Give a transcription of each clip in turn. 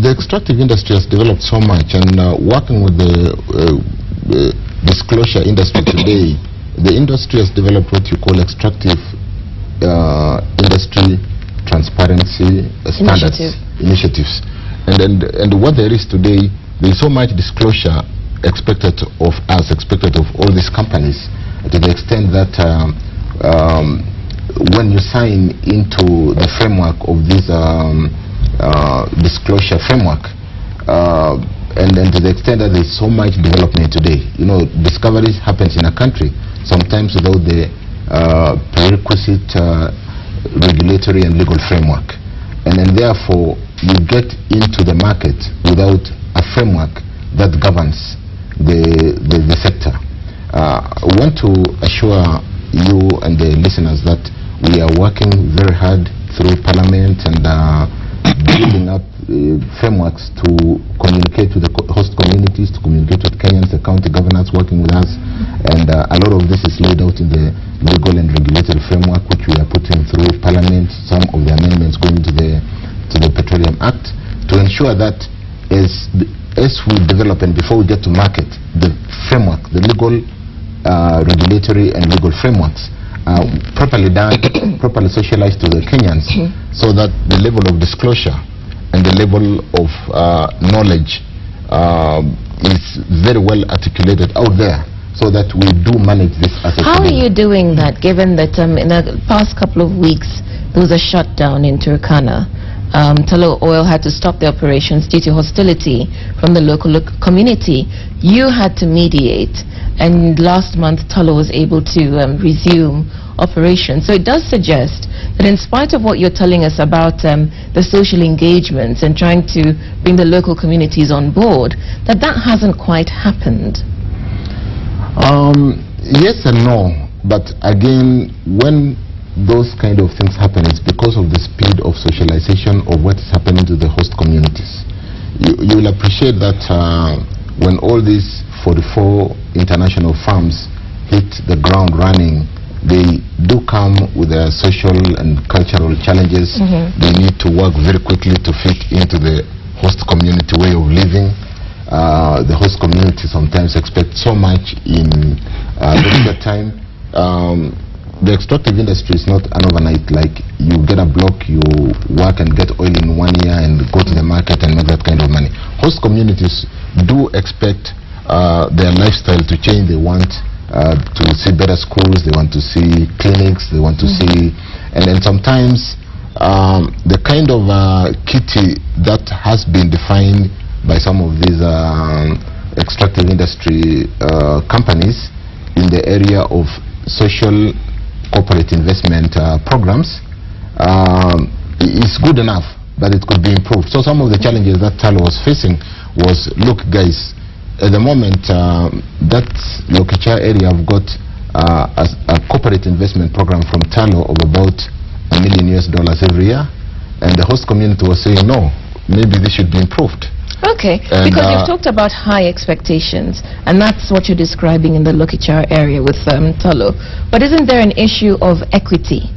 the extractive industry has developed so much, and working with the disclosure industry today, the industry has developed what you call extractive industry transparency standards initiatives. And what there is today, there is so much disclosure expected of us, expected of all these companies, to the extent that when you sign into the framework of this disclosure framework, and then to the extent that there is so much development today, you know, discoveries happens in a country sometimes without the prerequisite regulatory and legal framework, and then therefore you get into the market without a framework that governs the sector. I want to assure you and the listeners that we are working very hard through Parliament and building up frameworks to communicate with the host communities, to communicate with Kenyans, the county governors working with us, and a lot of this is laid out in the legal and regulatory framework which we are putting through Parliament, some of the amendments going to the Petroleum Act, to ensure that as we develop and before we get to market, the framework, the legal, regulatory and legal frameworks are properly done, properly socialized to the Kenyans, so that the level of disclosure and the level of knowledge is very well articulated out there, so that we do manage this as a How are you doing that, given that in the past couple of weeks there was a shutdown in Turkana? Tullow Oil had to stop the operations due to hostility from the local community. You had to mediate, and last month Tullow was able to resume operations. So it does suggest that in spite of what you're telling us about the social engagements and trying to bring the local communities on board, that hasn't quite happened. Yes and no, but again, when those kind of things happen, it's because of the speed of socialization of what is happening to the host communities. You will appreciate that when all these 44 international firms hit the ground running, they do come with their social and cultural challenges. They need to work very quickly to fit into the host community way of living. The host community sometimes expect so much in limited time. The extractive industry is not an overnight, like you get a block, you work and get oil in 1 year and go to the market and make that kind of money. Host communities do expect their lifestyle to change. They want to see better schools, they want to see clinics, they want to see, and then sometimes the kind of kitty that has been defined by some of these extractive industry companies in the area of social corporate investment programs is good enough, but it could be improved. So some of the challenges that Tullow was facing was, look guys, at the moment that Lokicha area have got a corporate investment program from Tullow of about $1 million every year, and the host community was saying no, maybe this should be improved. Okay, and because you've talked about high expectations, and that's what you're describing in the Lokichar area with Tullow. But isn't there an issue of equity?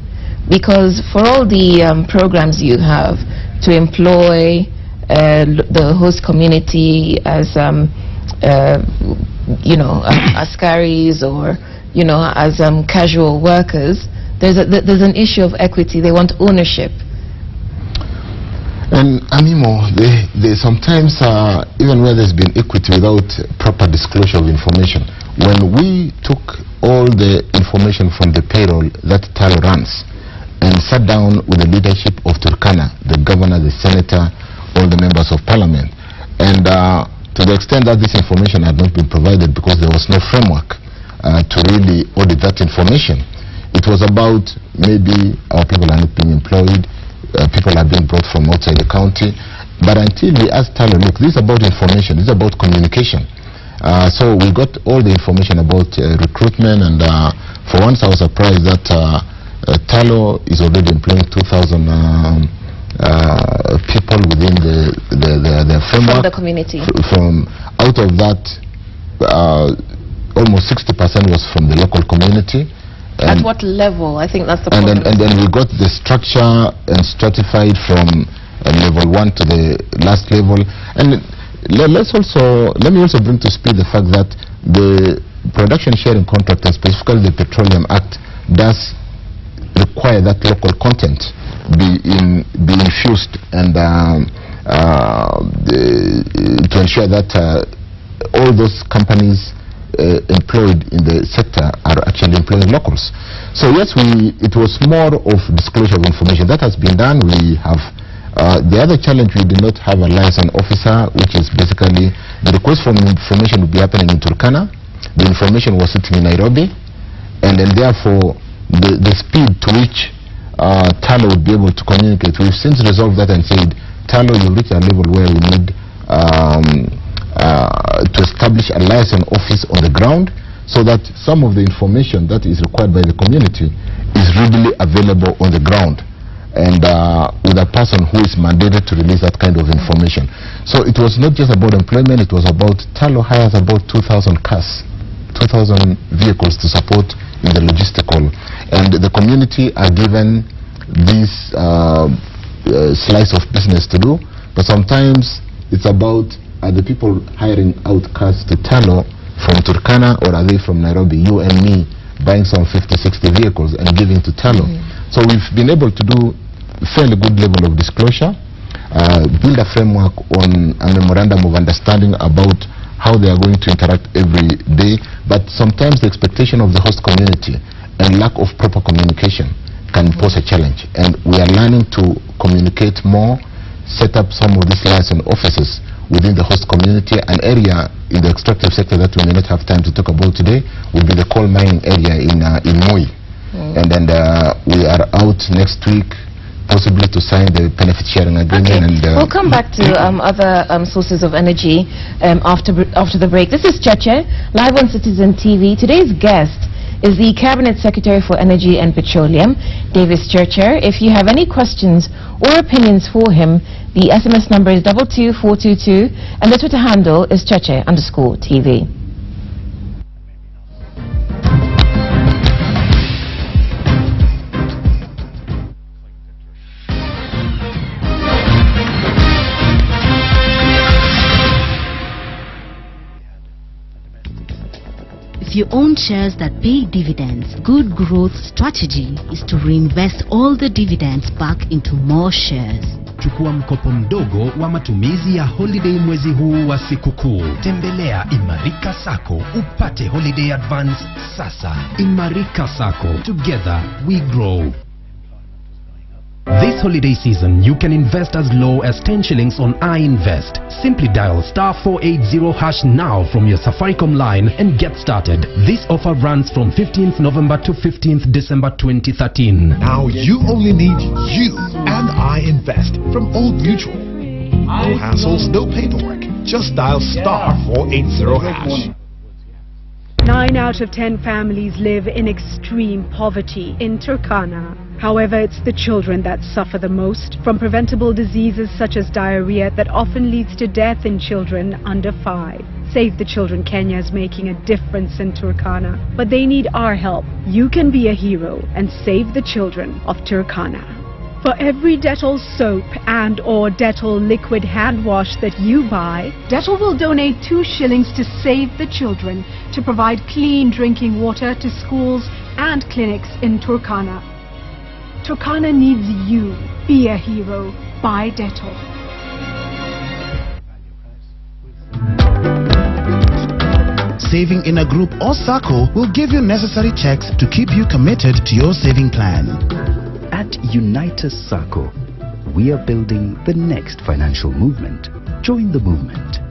Because for all the programs you have to employ the host community as, you know, askaris or, you know, as casual workers, there's an issue of equity. They want ownership. And Amimo, they sometimes, even where there's been equity without proper disclosure of information, when we took all the information from the payroll that Tullow runs and sat down with the leadership of Turkana, the governor, the senator, all the members of parliament, and to the extent that this information had not been provided because there was no framework to really audit that information, it was about maybe our people are not being employed, people are being brought from outside the county. But until we asked Tullow, look, this is about information, this is about communication. So we got all the information about recruitment, and for once I was surprised that Tullow is already employing 2,000 people within the framework. From the community. From out of that, almost 60% was from the local community. At what level? I think that's the problem. And then we got the structure and stratified from level 1 to the last level. And let me also bring to speed the fact that the production sharing contract, and specifically the Petroleum Act, does require that local content be infused and to ensure that all those companies employed in the sector are actually employing locals. So yes, it was more of disclosure of information that has been done. We have the other challenge, we did not have a liaison officer, which is basically the request for information would be happening in Turkana. The information was sitting in Nairobi, and then therefore the speed to which Talo would be able to communicate. We've since resolved that and said, Talo, you reach a level where we need to establish a liaison office on the ground, so that some of the information that is required by the community is readily available on the ground, and with a person who is mandated to release that kind of information. So it was not just about employment, it was about Talo hires about 2,000 cars, 2,000 vehicles to support in the logistical, and the community are given this slice of business to do. But sometimes it's about, are the people hiring out cars to Talo from Turkana, or are they from Nairobi, you and me, buying some 50, 60 vehicles and giving to Talo? So we've been able to do fairly good level of disclosure, build a framework on a memorandum of understanding about how they are going to interact every day. But sometimes the expectation of the host community and lack of proper communication can pose a challenge, and we are learning to communicate more, set up some of these liaison offices within the host community. An area in the extractive sector that we may not have time to talk about today would be the coal mining area in Moi. And then we are out next week possibly to sign the benefit sharing agreement. Okay. And we'll come back to other sources of energy after the break. This is Cheche, live on Citizen TV. Today's guest is the Cabinet Secretary for Energy and Petroleum, Davis Chirchir. If you have any questions or opinions for him, the SMS number is 22422 and the Twitter handle is Cheche_TV. If you own shares that pay dividends, good growth strategy is to reinvest all the dividends back into more shares. Chukua mkopo mdogo wa matumizi ya holiday mwezi huu wa sikukuu. Tembelea Imarika Sacco upate holiday advance sasa. Imarika Sacco, together we grow. This holiday season, you can invest as low as 10 shillings on iInvest. Simply dial *480# now from your Safaricom line and get started. This offer runs from 15th November to 15th December 2013. Now you only need you and iInvest from Old Mutual. No hassles, no paperwork. Just dial *480#. 9 out of 10 families live in extreme poverty in Turkana. However, it's the children that suffer the most from preventable diseases such as diarrhea that often leads to death in children under 5. Save the Children Kenya is making a difference in Turkana, but they need our help. You can be a hero and save the children of Turkana. For every Dettol soap and/or Dettol liquid hand wash that you buy, Dettol will donate 2 shillings to Save the Children to provide clean drinking water to schools and clinics in Turkana. Turkana needs you. Be a hero. Buy Dettol. Saving in a group or circle will give you necessary checks to keep you committed to your saving plan. At Unitas Sacco, we are building the next financial movement. Join the movement.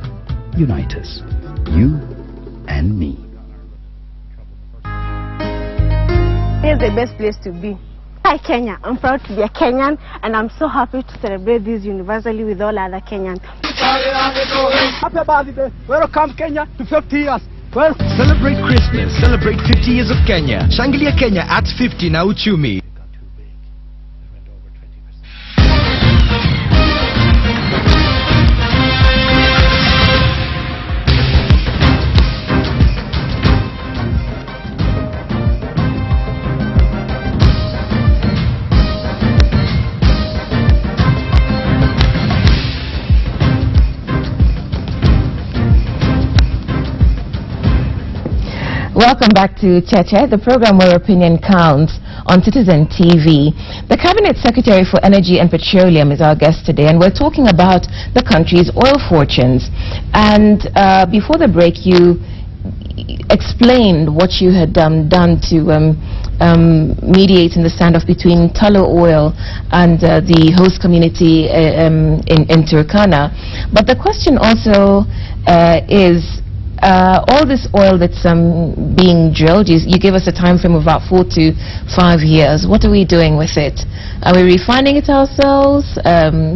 Unitas, you and me. Here's the best place to be. Hi Kenya, I'm proud to be a Kenyan and I'm so happy to celebrate this universally with all other Kenyans. Happy birthday, welcome Kenya to 50 years. Well, celebrate Christmas, celebrate 50 years of Kenya. Shangilia Kenya at 50 na uchumi. Welcome back to Cheche, the program where opinion counts on Citizen TV. The Cabinet Secretary for Energy and Petroleum is our guest today, and we're talking about the country's oil fortunes. And before the break, you explained what you had done to mediate in the standoff between Tullow Oil and the host community in Turkana. But the question also is, all this oil that's being drilled, you give us a time frame of about 4 to 5 years. What are we doing with it? Are we refining it ourselves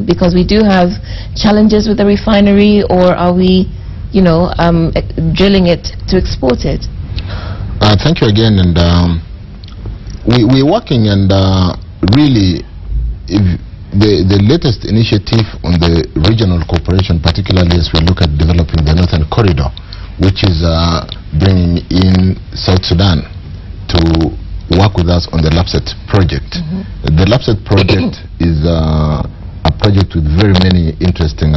because we do have challenges with the refinery, or are we, drilling it to export it? Thank you again, and we're working, and really, if the latest initiative on the regional cooperation, particularly as we look at developing the Northern Corridor, which is bringing in South Sudan to work with us on the LAPSET project. The LAPSET project is a project with very many interesting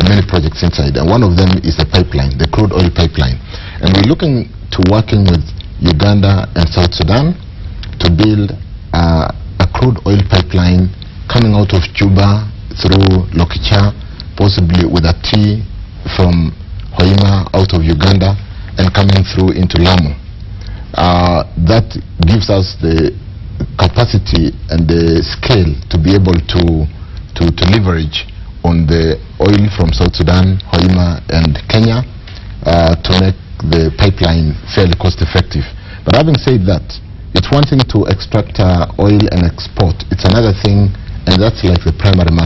many projects inside, and one of them is a pipeline, the crude oil pipeline. And we're looking to working with Uganda and South Sudan to build a crude oil pipeline coming out of Juba through Lokicha, possibly with a T from Hoima out of Uganda and coming through into Lamu. That gives us the capacity and the scale to be able to leverage on the oil from South Sudan, Hoima and Kenya to make the pipeline fairly cost effective. But having said that, it's one thing to extract oil and export. It's another thing, and that's like the primary market.